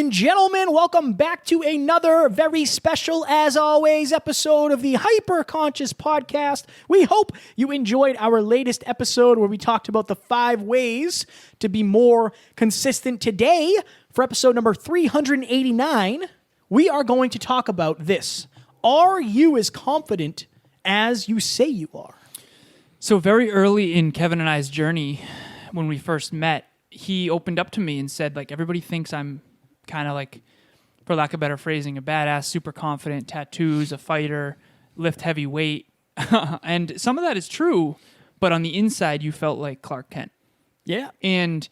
and gentlemen, welcome back to another very special, as always, episode of the Hyper Conscious Podcast. We hope you enjoyed our latest episode where we talked about the 5 ways to be more consistent. Today, for episode number 389, we are going to talk about this. Are you as confident as you say you are? So very early in Kevin and I's journey, when we first met, he opened up to me and said, like, everybody thinks I'm kind of like, for lack of better phrasing, a badass, super confident, tattoos, a fighter, lift heavy weight. And some of that is true, but on the inside, you felt like Clark Kent. Yeah. And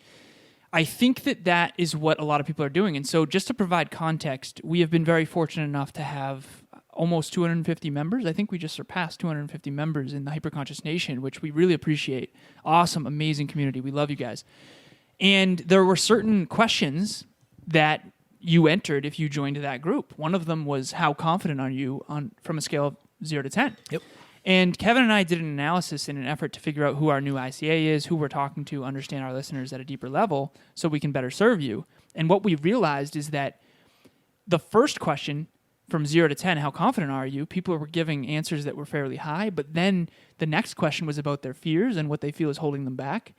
I think that is what a lot of people are doing. And so just to provide context, we have been very fortunate enough to have almost 250 members. I think we just surpassed 250 members in the Hyperconscious Nation, which we really appreciate. Awesome, amazing community. We love you guys. And there were certain questions that you entered if you joined that group. One of them was, how confident are you from a scale of 0 to 10? Yep. And Kevin and I did an analysis in an effort to figure out who our new ICA is, who we're talking to, understand our listeners at a deeper level so we can better serve you. And what we realized is that the first question, from 0 to 10, how confident are you? People were giving answers that were fairly high, but then the next question was about their fears and what they feel is holding them back.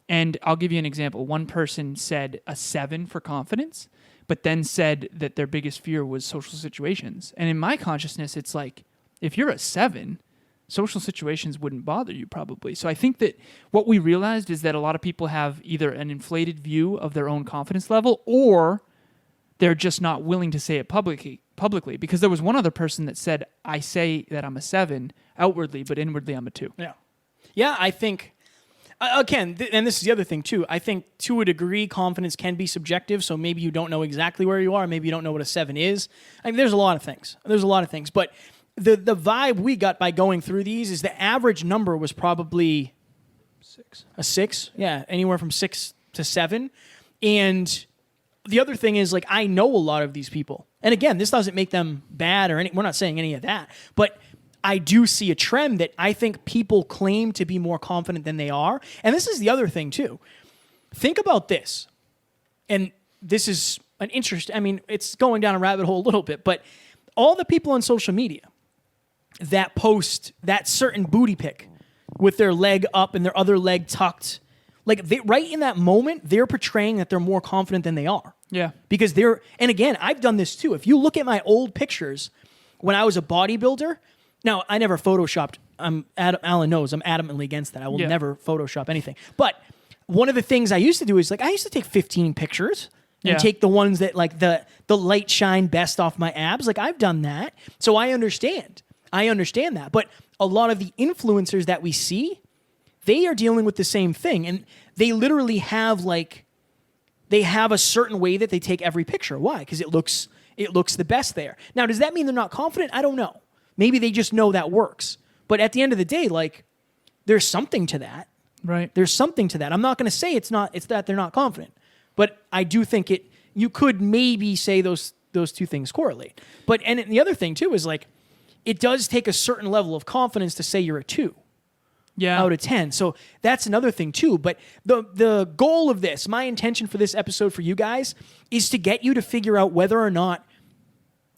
And I'll give you an example. One person said a 7 for confidence, but then said that their biggest fear was social situations. And in my consciousness, it's like, if you're a 7, social situations wouldn't bother you probably. So I think that what we realized is that a lot of people have either an inflated view of their own confidence level, or they're just not willing to say it publicly. Because there was one other person that said, I say that I'm a 7 outwardly, but inwardly I'm a 2. Yeah. Yeah, I think... Again, and this is the other thing, too. I think, to a degree, confidence can be subjective, so maybe you don't know exactly where you are. Maybe you don't know what a 7 is. I mean, there's a lot of things. But the vibe we got by going through these is the average number was probably... 6. A 6? Yeah, anywhere from 6 to 7. And the other thing is, like, I know a lot of these people. And again, this doesn't make them bad or we're not saying any of that. But I do see a trend that I think people claim to be more confident than they are. And this is the other thing, too. Think about this. And this is an interest. I mean, it's going down a rabbit hole a little bit. But all the people on social media that post that certain booty pic with their leg up and their other leg tucked, like right in that moment, they're portraying that they're more confident than they are. Yeah. Because and again, I've done this too. If you look at my old pictures when I was a bodybuilder, now I never photoshopped. Alan knows I'm adamantly against that. I will never Photoshop anything. But one of the things I used to do is, like, I used to take 15 pictures and take the ones that, like, the light shine best off my abs. Like, I've done that. So I understand. That. But a lot of the influencers that we see, they are dealing with the same thing. And they literally have, like, they have a certain way that they take every picture. Why? Because it looks the best there. Now, does that mean they're not confident? I don't know. Maybe they just know that works. But at the end of the day, like, there's something to that. Right. There's something to that. I'm not going to say it's that they're not confident. But I do think you could maybe say those two things correlate. But and the other thing too is, like, it does take a certain level of confidence to say you're a 2. Yeah. Out of 10. So that's another thing too. But the goal of this, my intention for this episode for you guys, is to get you to figure out whether or not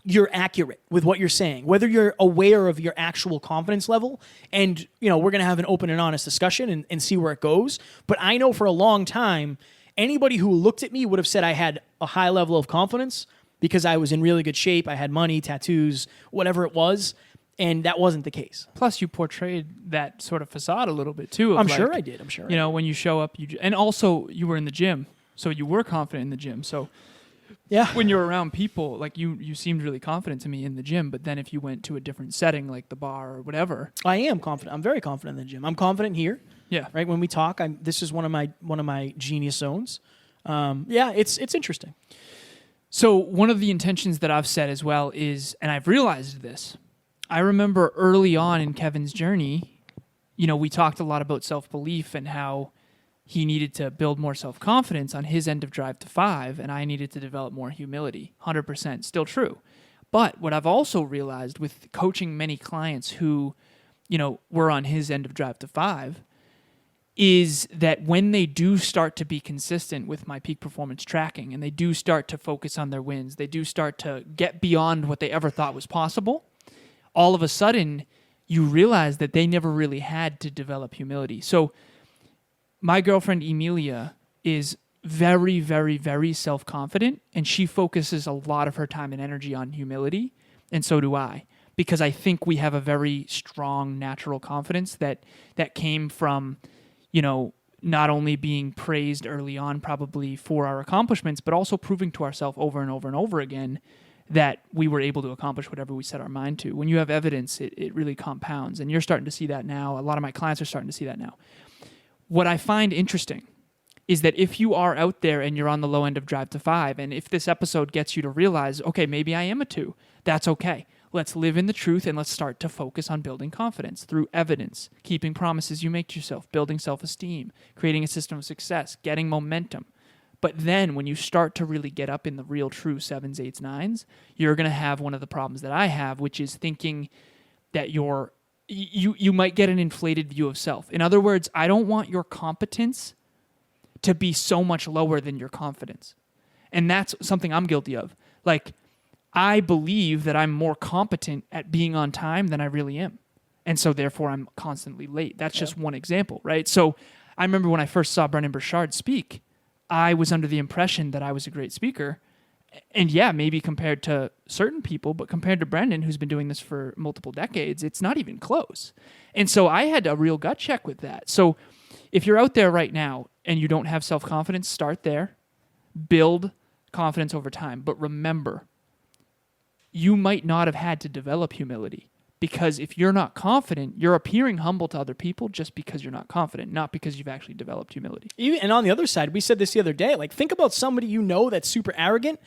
you're accurate with what you're saying, whether you're aware of your actual confidence level. And, we're going to have an open and honest discussion and see where it goes. But I know for a long time, anybody who looked at me would have said I had a high level of confidence because I was in really good shape. I had money, tattoos, whatever it was. And that wasn't the case. Plus, you portrayed that sort of facade a little bit, too. I'm sure I did. When you show up, and also you were in the gym. So you were confident in the gym. So yeah, when you're around people, like, you seemed really confident to me in the gym. But then if you went to a different setting, like the bar or whatever. I am confident. I'm very confident in the gym. I'm confident here. Yeah. Right. When we talk, this is one of my genius zones. It's interesting. So one of the intentions that I've set as well is, and I've realized this, I remember early on in Kevin's journey, we talked a lot about self-belief and how he needed to build more self-confidence on his end of Drive to 5, and I needed to develop more humility. 100% still true. But what I've also realized with coaching many clients who, were on his end of Drive to 5, is that when they do start to be consistent with my peak performance tracking and they do start to focus on their wins, they do start to get beyond what they ever thought was possible, all of a sudden you realize that they never really had to develop humility. So my girlfriend Emilia is very, very, very self-confident, and she focuses a lot of her time and energy on humility, and so do I, because I think we have a very strong natural confidence that came from, not only being praised early on probably for our accomplishments, but also proving to ourselves over and over and over again that we were able to accomplish whatever we set our mind to. When you have evidence, it really compounds, and you're starting to see that now. A lot of my clients are starting to see that now. What I find interesting is that if you are out there and you're on the low end of Drive to 5, and if this episode gets you to realize, okay, maybe I am a 2, that's okay. Let's live in the truth and let's start to focus on building confidence through evidence, keeping promises you make to yourself, building self-esteem, creating a system of success, getting momentum. But then when you start to really get up in the real true 7s, 8s, 9s, you're going to have one of the problems that I have, which is thinking that you might get an inflated view of self. In other words, I don't want your competence to be so much lower than your confidence. And that's something I'm guilty of. Like, I believe that I'm more competent at being on time than I really am. And so therefore I'm constantly late. That's just one example, right? So I remember when I first saw Brendan Burchard speak, I was under the impression that I was a great speaker. And yeah, maybe compared to certain people, but compared to Brendan, who's been doing this for multiple decades, it's not even close. And so I had a real gut check with that. So if you're out there right now and you don't have self-confidence, start there. Build confidence over time. But remember, you might not have had to develop humility, because if you're not confident, you're appearing humble to other people just because you're not confident, not because you've actually developed humility. And on the other side, we said this the other day, like, think about somebody that's super arrogant.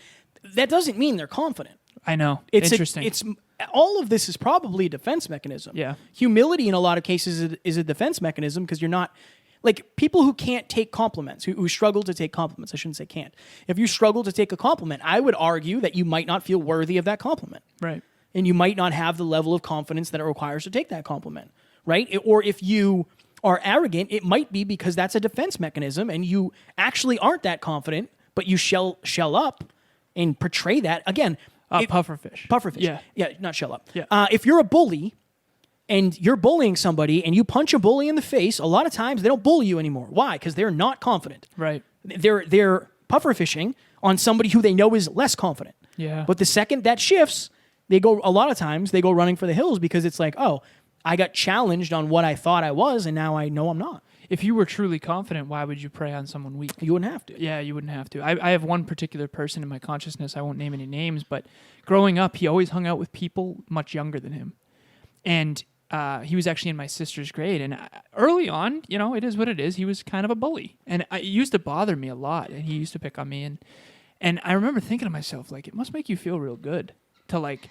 That doesn't mean they're confident. I know. It's interesting. All of this is probably a defense mechanism. Yeah. Humility in a lot of cases is a defense mechanism, because you're not, like, people who can't take compliments, who struggle to take compliments, I shouldn't say can't. If you struggle to take a compliment, I would argue that you might not feel worthy of that compliment. Right. And you might not have the level of confidence that it requires to take that compliment, right? Or if you are arrogant, it might be because that's a defense mechanism and you actually aren't that confident, but you shell up and portray that. Again, pufferfish. Pufferfish. Yeah, not shell up. Yeah. If you're a bully and you're bullying somebody and you punch a bully in the face, a lot of times they don't bully you anymore. Why? Because they're not confident. Right. They're pufferfishing on somebody who they know is less confident. Yeah. But the second that shifts, a lot of times they go running for the hills, because it's like, oh, I got challenged on what I thought I was, and now I know I'm not. If you were truly confident, why would you prey on someone weak? You wouldn't have to. Yeah, you wouldn't have to. I have one particular person in my consciousness, I won't name any names, but growing up, he always hung out with people much younger than him. And he was actually in my sister's grade. And early on, it is what it is. He was kind of a bully. And it used to bother me a lot, and he used to pick on me. And I remember thinking to myself, like, it must make you feel real good to, like,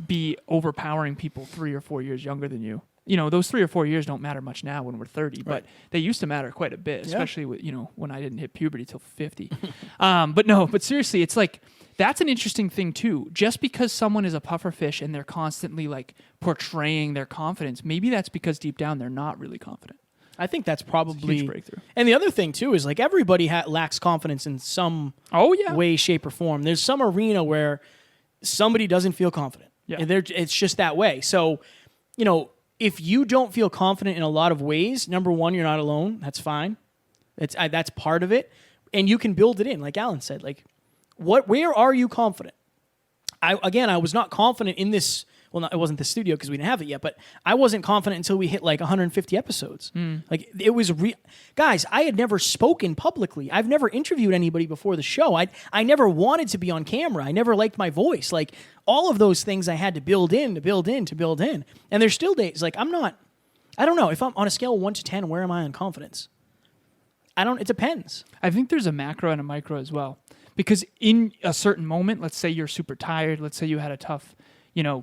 be overpowering people 3 or 4 years younger than you. Those 3 or 4 years don't matter much now when we're 30, but they used to matter quite a bit, especially with, when I didn't hit puberty till 50. But seriously, it's like, that's an interesting thing too. Just because someone is a pufferfish and they're constantly, like, portraying their confidence, maybe that's because deep down they're not really confident. I think that's probably a huge breakthrough. And the other thing too is, like, everybody lacks confidence in some way, shape, or form. There's some arena where somebody doesn't feel confident. Yeah. And it's just that way. So, if you don't feel confident in a lot of ways, number one, you're not alone. That's fine. That's part of it. And you can build it in, like Alan said. Like, where are you confident? I was not confident in this. Well, it wasn't the studio because we didn't have it yet, but I wasn't confident until we hit like 150 episodes. Like, it was guys, I had never spoken publicly. I've never interviewed anybody before the show. I never wanted to be on camera. I never liked my voice. Like, all of those things I had to build in. And there's still days, like, I don't know. If I'm on a scale of 1 to 10, where am I on confidence? It depends. I think there's a macro and a micro as well. Because in a certain moment, let's say you're super tired, let's say you had a tough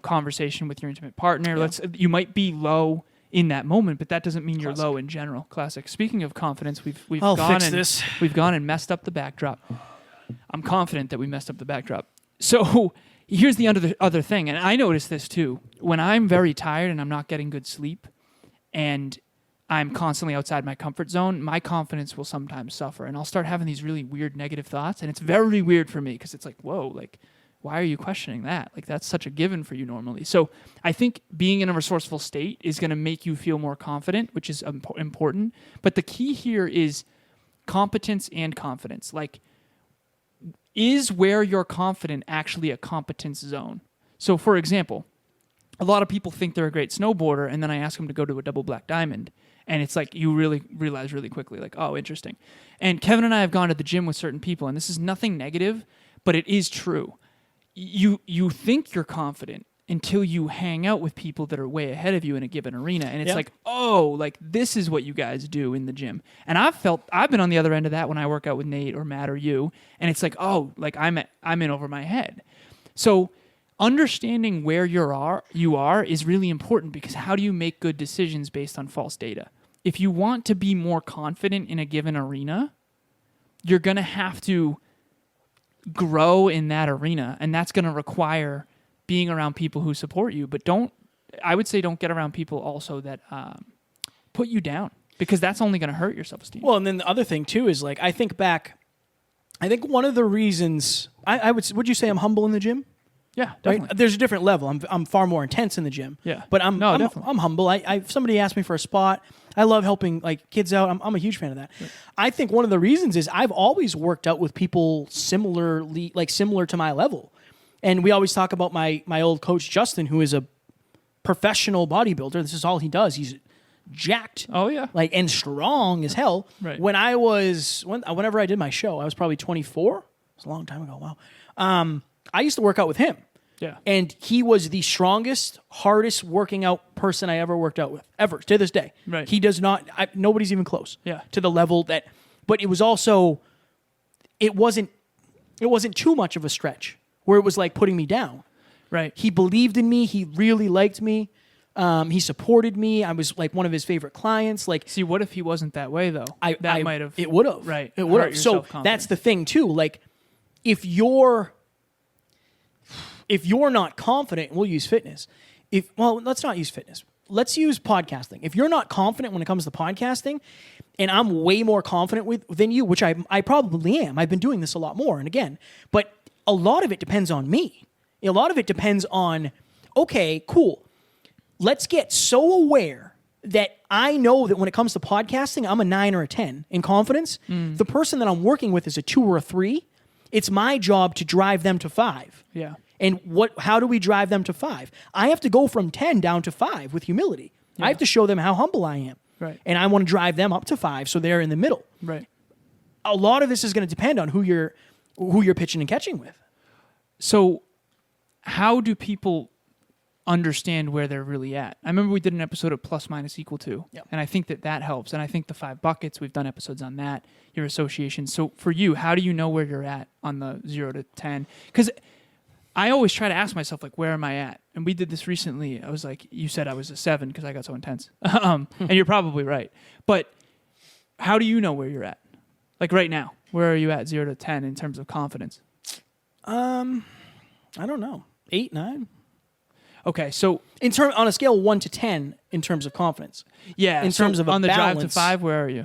conversation with your intimate partner. Yeah. You might be low in that moment, but that doesn't mean you're low in general. Classic. Speaking of confidence, we've gone and messed up the backdrop. I'm confident that we messed up the backdrop. So here's the other thing, and I notice this too. When I'm very tired and I'm not getting good sleep, and I'm constantly outside my comfort zone, my confidence will sometimes suffer, and I'll start having these really weird negative thoughts, and it's very weird for me because it's like, whoa, like, why are you questioning that? Like, that's such a given for you normally. So I think being in a resourceful state is going to make you feel more confident, which is important. But the key here is competence and confidence. Like, is where you're confident actually a competence zone? So, for example, a lot of people think they're a great snowboarder, and then I ask them to go to a double black diamond, and it's like you really realize really quickly, like, oh, interesting. And Kevin and I have gone to the gym with certain people, and this is nothing negative, but it is true. You think you're confident until you hang out with people that are way ahead of you in a given arena, and it's like, oh, like this is what you guys do in the gym. And I've been on the other end of that when I work out with Nate or Matt or you, and it's like, oh, like I'm in over my head. So understanding where you are is really important, because how do you make good decisions based on false data? If you want to be more confident in a given arena, you're going to have to grow in that arena, and that's going to require being around people who support you. But I would say don't get around people also that put you down, because that's only going to hurt your self-esteem. Well, and then the other thing too is, like, I think one of the reasons would you say I'm humble in the gym? Yeah, definitely. Right? There's a different level. I'm far more intense in the gym. Yeah, but I'm humble. If somebody asked me for a spot, I love helping like kids out. I'm a huge fan of that. Right. I think one of the reasons is I've always worked out with people similar to my level, and we always talk about my old coach Justin, who is a professional bodybuilder. This is all he does. He's jacked. Oh yeah, and strong as hell. Right. Whenever I did my show, I was probably 24. It was a long time ago. Wow. I used to work out with him. Yeah. And he was the strongest, hardest working out person I ever worked out with, ever, to this day. Right. He does not, nobody's even close. Yeah. To the level that, but it was also, it wasn't too much of a stretch where it was like putting me down. Right. He believed in me. He really liked me. He supported me. I was like one of his favorite clients. Like, see, what if he wasn't that way though? That might have. It would have. Right. It would have. So that's the thing too. Like, if you're not confident, we'll use fitness. Let's not use fitness. Let's use podcasting. If you're not confident when it comes to podcasting, and I'm way more confident than you, which I probably am. I've been doing this a lot more, and again, but a lot of it depends on me. A lot of it depends on, okay, cool. Let's get so aware that I know that when it comes to podcasting, I'm a 9 or a 10 in confidence. The person that I'm working with is a 2 or a 3. It's my job to drive them to 5. Yeah. And how do we drive them to 5? I have to go from 10 down to 5 with humility. Yeah. I have to show them how humble I am. Right. And I want to drive them up to 5 so they're in the middle. Right. A lot of this is going to depend on who you're pitching and catching with. So how do people understand where they're really at? I remember we did an episode of plus minus equal to, and I think that helps. And I think the 5 buckets, we've done episodes on that, your association. So for you, how do you know where you're at on the 0 to 10? Because I always try to ask myself, like, where am I at? And we did this recently. I was like, you said I was a 7 because I got so intense. And you're probably right. But how do you know where you're at? Like right now, where are you at 0 to 10 in terms of confidence? I don't know. 8, 9. Okay, so on a scale of 1 to 10 in terms of confidence. Yeah. In terms of on the balance, drive to 5, where are you?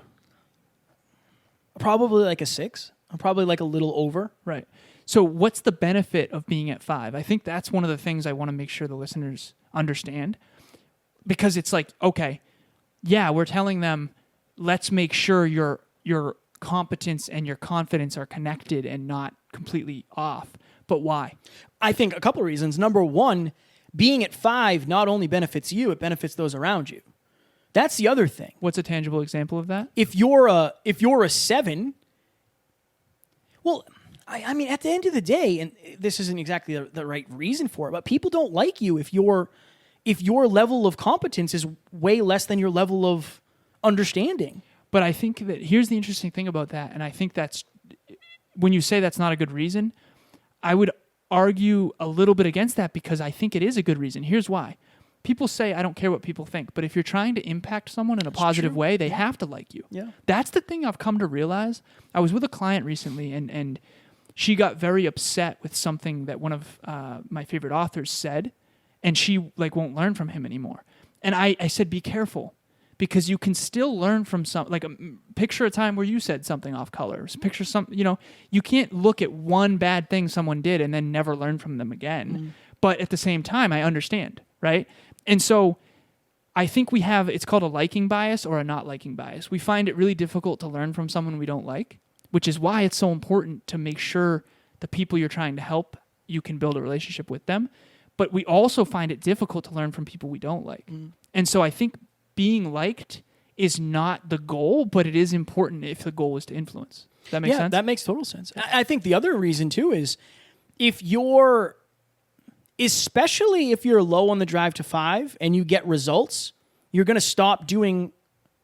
Probably like a 6. I'm probably like a little over. Right. So what's the benefit of being at 5? I think that's one of the things I want to make sure the listeners understand, because it's like, okay, yeah, we're telling them, let's make sure your competence and your confidence are connected and not completely off. But why? I think a couple of reasons. Number one, being at 5 not only benefits you, it benefits those around you. That's the other thing. What's a tangible example of that? If you're a 7, well, I mean, at the end of the day, and this isn't exactly the right reason for it, but people don't like you if your level of competence is way less than your level of understanding. But I think that here's the interesting thing about that, and I think that's when you say that's not a good reason, I would argue a little bit against that, because I think it is a good reason. Here's why. People say, I don't care what people think, but if you're trying to impact someone in a positive way, they have to like you. Yeah. That's the thing I've come to realize. I was with a client recently, and she got very upset with something that one of my favorite authors said, and she won't learn from him anymore. And I said, be careful, because you can still learn from picture a time where you said something off color. Picture you can't look at one bad thing someone did and then never learn from them again. But at the same time, I understand, right? And so I think it's called a liking bias or a not liking bias. We find it really difficult to learn from someone we don't like, which is why it's so important to make sure the people you're trying to help, you can build a relationship with them. But we also find it difficult to learn from people we don't like. And so I think being liked is not the goal, but it is important if the goal is to influence. Does that make sense? Yeah, that makes total sense. I think the other reason too is especially if you're low on the drive to 5 and you get results, you're going to stop doing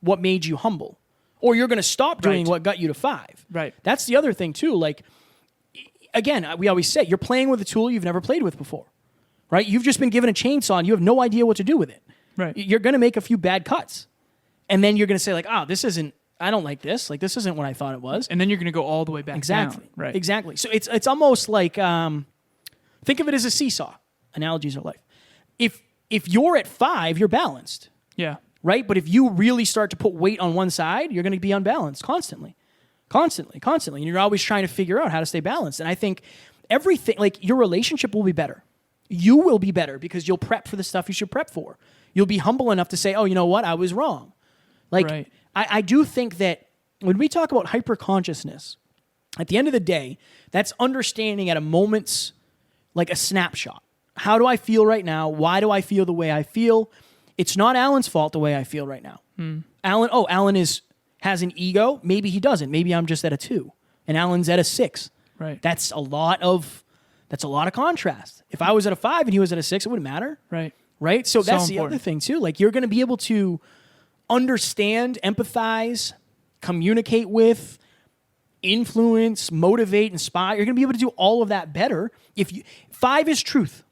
what made you humble, or you're going to stop doing what got you to 5. Right. That's the other thing too. Like, again, we always say you're playing with a tool you've never played with before, right? You've just been given a chainsaw and you have no idea what to do with it. Right. You're going to make a few bad cuts, and then you're going to say like, I don't like this. Like, this isn't what I thought it was. And then you're going to go all the way back down. Right. Exactly. So it's almost like, think of it as a seesaw. Analogies are life. If you're at 5, you're balanced. Yeah. Right? But if you really start to put weight on one side, you're going to be unbalanced constantly. And you're always trying to figure out how to stay balanced. And I think everything, like your relationship will be better. You will be better because you'll prep for the stuff you should prep for. You'll be humble enough to say, oh, you know what? I was wrong. Like, right. I do think that when we talk about hyper-consciousness, at the end of the day, that's understanding at a moment's, like a snapshot. How do I feel right now? Why do I feel the way I feel? It's not Alan's fault the way I feel right now. Alan has an ego. Maybe he doesn't. Maybe I'm just at a 2 and Alan's at a 6. Right. That's a lot of contrast. If I was at a 5 and he was at a 6, it wouldn't matter. Right. So that's the other thing too. Like, you're going to be able to understand, empathize, communicate with, influence, motivate, inspire. You're going to be able to do all of that better if 5 is truth.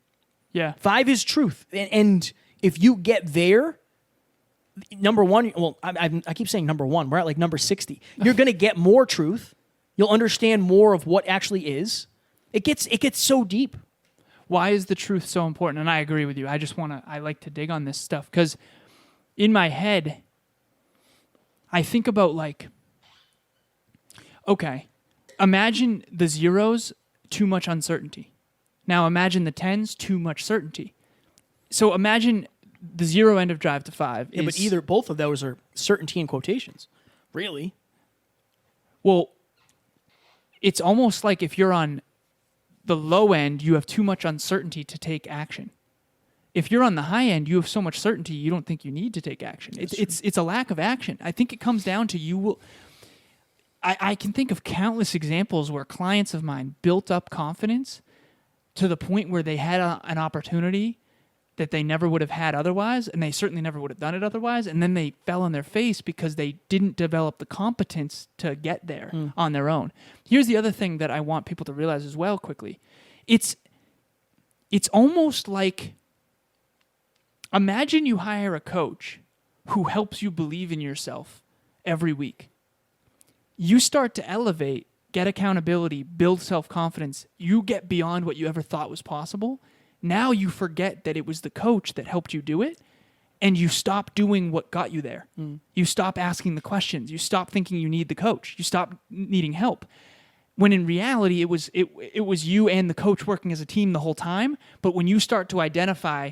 Yeah. 5 is truth. And if you get there, number 1, well, I keep saying number 1. We're at like number 60. You're going to get more truth. You'll understand more of what actually is. It gets so deep. Why is the truth so important? And I agree with you. I like to dig on this stuff because in my head, I think about like, okay, imagine the 0s, too much uncertainty. Now imagine the 10s, too much certainty. So imagine the 0 end of drive to 5. Yeah, but both of those are certainty in quotations. Really? Well, it's almost like if you're on the low end, you have too much uncertainty to take action. If you're on the high end, you have so much certainty you don't think you need to take action. It's a lack of action. I think it comes down to you will. I can think of countless examples where clients of mine built up confidence to the point where they had an opportunity that they never would have had otherwise, and they certainly never would have done it otherwise, and then they fell on their face because they didn't develop the competence to get there on their own. Here's the other thing that I want people to realize as well quickly. It's almost like, imagine you hire a coach who helps you believe in yourself every week. You start to elevate, get accountability, build self-confidence. You get beyond what you ever thought was possible. Now you forget that it was the coach that helped you do it, and you stop doing what got you there. You stop asking the questions. You stop thinking you need the coach. You stop needing help. When in reality, it was you and the coach working as a team the whole time. But when you start to identify,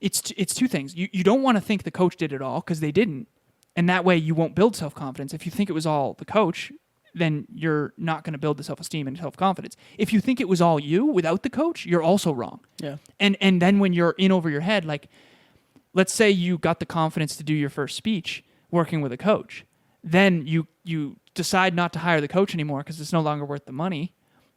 it's two things. You don't want to think the coach did it all, because they didn't. And that way you won't build self-confidence. If you think it was all the coach, then you're not going to build the self-esteem and self-confidence. If you think it was all you without the coach, you're also wrong. Yeah. And then when you're in over your head, like, let's say you got the confidence to do your first speech working with a coach. Then you decide not to hire the coach anymore because it's no longer worth the money.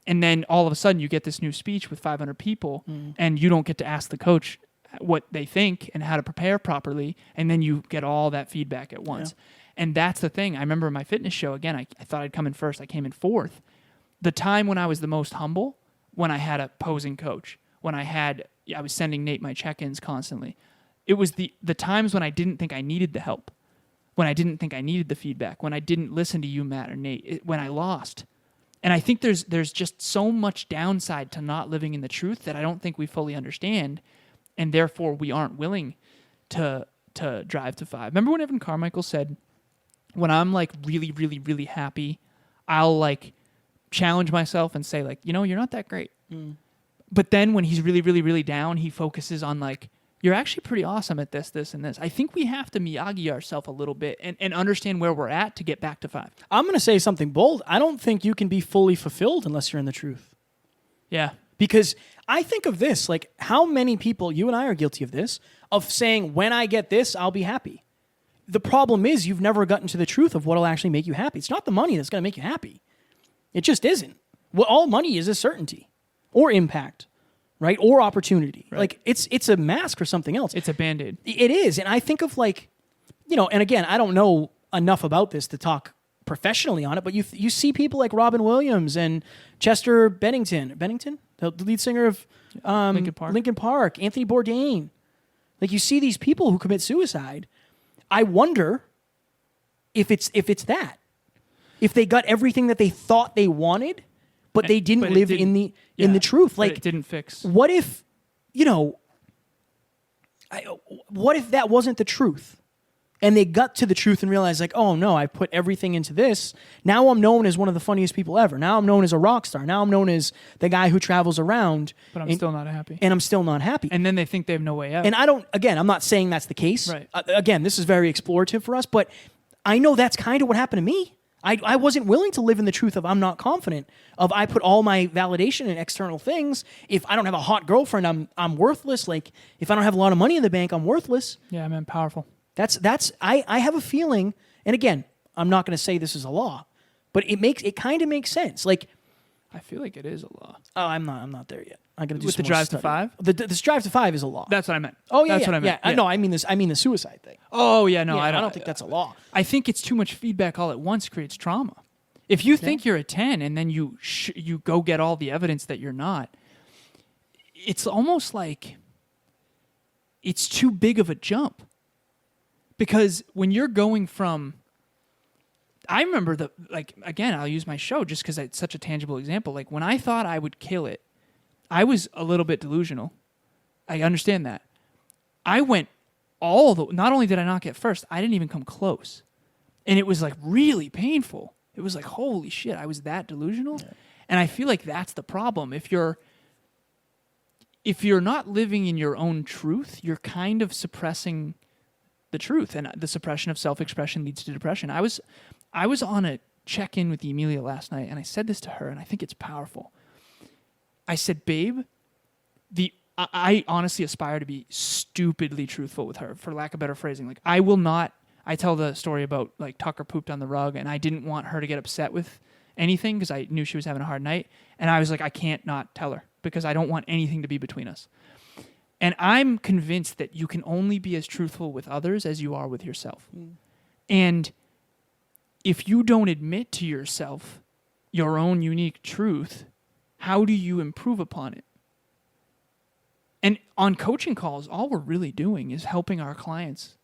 And then all of a sudden you get this new speech with 500 people and you don't get to ask the coach what they think and how to prepare properly. And then you get all that feedback at once. Yeah. And that's the thing. I remember my fitness show, again, I thought I'd come in first. I came in 4th. The time when I was the most humble, when I had a posing coach, when I was sending Nate my check-ins constantly. It was the times when I didn't think I needed the help, when I didn't think I needed the feedback, when I didn't listen to you, Matt, or Nate, when I lost. And I think there's just so much downside to not living in the truth that I don't think we fully understand, and therefore we aren't willing to to Drive to 5. Remember when Evan Carmichael said, when I'm like really, really, really happy, I'll like challenge myself and say like, you're not that great. But then when he's really, really, really down, he focuses on like, you're actually pretty awesome at this, this, and this. I think we have to Miyagi ourselves a little bit and understand where we're at to get back to 5. I'm going to say something bold. I don't think you can be fully fulfilled unless you're in the truth. Yeah. Because I think of this, like how many people, you and I are guilty of this, of saying, when I get this, I'll be happy. The problem is you've never gotten to the truth of what will actually make you happy. It's not the money that's going to make you happy. It just isn't. Well, all money is certainty or impact, right? Or opportunity. Right. Like it's a mask for something else. It's a Band-Aid. It is. And I think of like, and again, I don't know enough about this to talk professionally on it, but you see people like Robin Williams and Chester Bennington, the lead singer of Linkin Park, Anthony Bourdain. Like you see these people who commit suicide. I wonder if it's that. If they got everything that they thought they wanted, but they didn't live in the truth. Like it didn't fix. What if, what if that wasn't the truth? And they got to the truth and realized like, oh no, I put everything into this. Now I'm known as one of the funniest people ever. Now I'm known as a rock star. Now I'm known as the guy who travels around. But I'm still not happy. And I'm still not happy. And then they think they have no way out. And I'm not saying that's the case. Right. Again, this is very explorative for us, but I know that's kind of what happened to me. I wasn't willing to live in the truth of I'm not confident, of I put all my validation in external things. If I don't have a hot girlfriend, I'm worthless. Like if I don't have a lot of money in the bank, I'm worthless. Yeah, man, powerful. I have a feeling, and again, I'm not going to say this is a law, but it kind of makes sense. Like I feel like it is a law. Oh, I'm not there yet. I got to do with some the more Drive study. to 5. This Drive to 5 is a law. That's what I meant. Oh yeah, that's yeah, what I meant. yeah. No, I mean this. I mean the suicide thing. Oh yeah, no, Yeah, I I don't think that's a law. I think it's too much feedback all at once creates trauma. If you think you're a 10 and then you go get all the evidence that you're not, it's almost like it's too big of a jump. Because when you're going from, I remember again, I'll use my show just because it's such a tangible example. Like when I thought I would kill it, I was a little bit delusional. I understand that. I went not only did I not get first, I didn't even come close. And it was like really painful. It was like, holy shit, I was that delusional. Yeah. And I feel like that's the problem. If you're not living in your own truth, you're kind of suppressing the truth, and the suppression of self-expression leads to depression. I was on a check-in with Emilia last night, and I said this to her, and I think it's powerful. I said, babe, I honestly aspire to be stupidly truthful with her, for lack of better phrasing. Like I tell the story about like Tucker pooped on the rug, and I didn't want her to get upset with anything because I knew she was having a hard night, and I was like, I can't not tell her because I don't want anything to be between us. And I'm convinced that you can only be as truthful with others as you are with yourself. And if you don't admit to yourself your own unique truth, how do you improve upon it? And on coaching calls, all we're really doing is helping our clients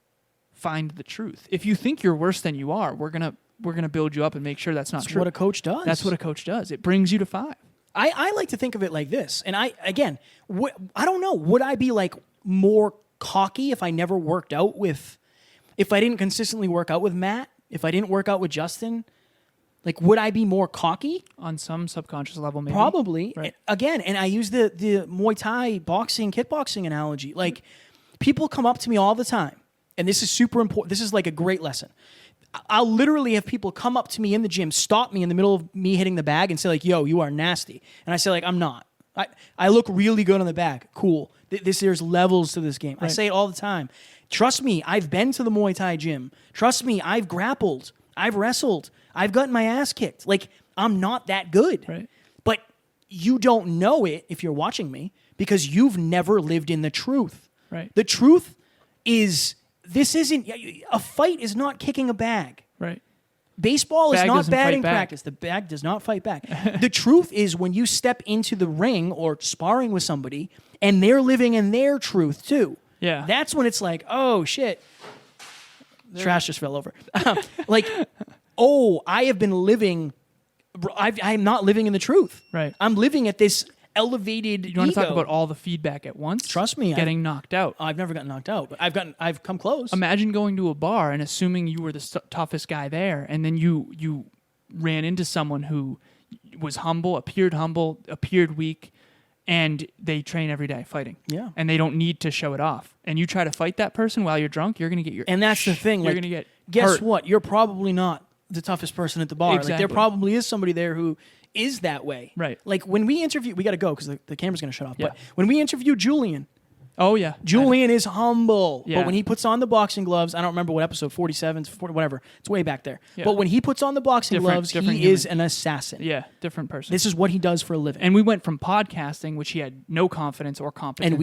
find the truth. If you think you're worse than you are, we're gonna build you up and make sure that's not true. That's what a coach does. That's what a coach does. It brings you to 5. I like to think of it like this, and I don't know. Would I be like more cocky if I never worked out with, if I didn't consistently work out with Matt, if I didn't work out with Justin? Like, would I be more cocky? On some subconscious level, maybe. Probably. Right. Again, and I use the Muay Thai boxing, kickboxing analogy. Like, people come up to me all the time, and this is super important. This is like a great lesson. I'll literally have people come up to me in the gym, stop me in the middle of me hitting the bag and say like, yo, you are nasty. And I say like, I'm not. I look really good on the bag. Cool. There's levels to this game. Right. I say it all the time. Trust me, I've been to the Muay Thai gym. Trust me, I've grappled. I've wrestled. I've gotten my ass kicked. Like, I'm not that good. Right. But you don't know it if you're watching me because you've never lived in the truth. Right. The truth is... This isn't a fight. Is not kicking a bag. Right. Baseball is not batting back. practice. The bag does not fight back. The truth is when you step into the ring or sparring with somebody and they're living in their truth too. Yeah. That's when it's like, oh shit, trash just fell over. Like, oh, I have been living. I'm not living in the truth. Right. I'm living at this elevated You want to ego. talk about all the feedback at once? Trust me, getting knocked out. I've never gotten knocked out, but I've come close. Imagine going to a bar and assuming you were the toughest guy there, and then you ran into someone who was humble, appeared weak, and they train every day fighting. Yeah. And they don't need to show it off. And you try to fight that person while you're drunk, you're going to get your... And that's the thing. You're like, going to get guess hurt. what? You're probably not the toughest person at the bar. Like, there Exactly. probably is somebody there who is that way. Right. Like, when we interview... We got to go because the camera's going to shut off. Yeah. But when we interview Julian... Oh, yeah. Julian is humble, Yeah. but when he puts on the boxing gloves, I don't remember what episode, 47, 40, whatever. It's way back there. Yeah. But when he puts on the boxing gloves, different he is human. an assassin. Yeah, different person. This is what he does for a living. And we went from podcasting, which he had no confidence or competence. And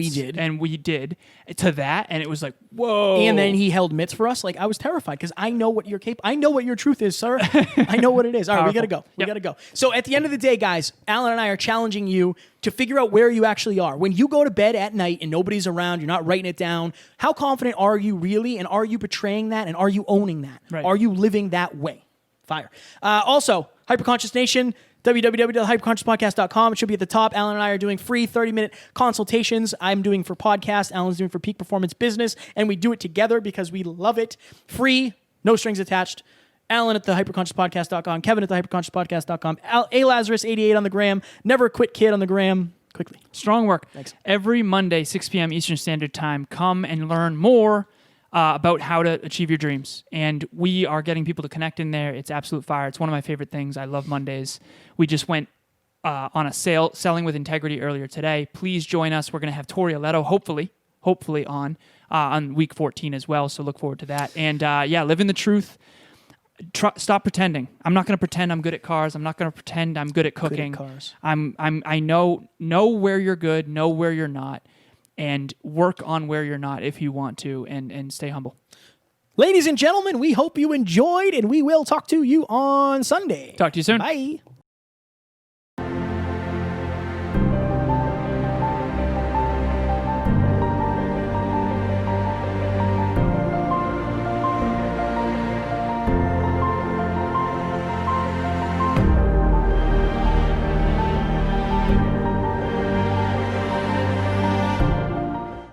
we did, to that, and it was like, whoa. And then he held mitts for us. Like, I was terrified because I know what you're capable. I know what your truth is, sir. I know what it is. All right, we got to go. We Yep. got to go. So at the end of the day, guys, Alan and I are challenging you to figure out where you actually are. When you go to bed at night and nobody's around, you're not writing it down, how confident are you really? And are you betraying that? And are you owning that? Right. Are you living that way? Fire. Also, Hyperconscious Nation, www.hyperconsciouspodcast.com. It should be at the top. Alan and I are doing free 30-minute consultations. I'm doing for podcast. Alan's doing for peak performance business. And we do it together because we love it. Free, no strings attached. Alan at the hyperconsciouspodcast.com. Kevin at the hyperconsciouspodcast.com. A Lazarus88 on the gram. Never quit kid on the gram. Quickly. Strong work. Thanks. Every Monday, 6 p.m. Eastern Standard Time, come and learn more about how to achieve your dreams. And we are getting people to connect in there. It's absolute fire. It's one of my favorite things. I love Mondays. We just went on a selling with integrity earlier today. Please join us. We're going to have Tori Aletto, hopefully on week 14 as well. So look forward to that. And live in the truth. Stop pretending. I'm not going to pretend I'm good at cars. I'm not going to pretend I'm good at cooking. Good at cars. I know where you're good, know where you're not, and work on where you're not if you want to, and stay humble. Ladies and gentlemen, we hope you enjoyed, and we will talk to you on Sunday. Talk to you soon. Bye.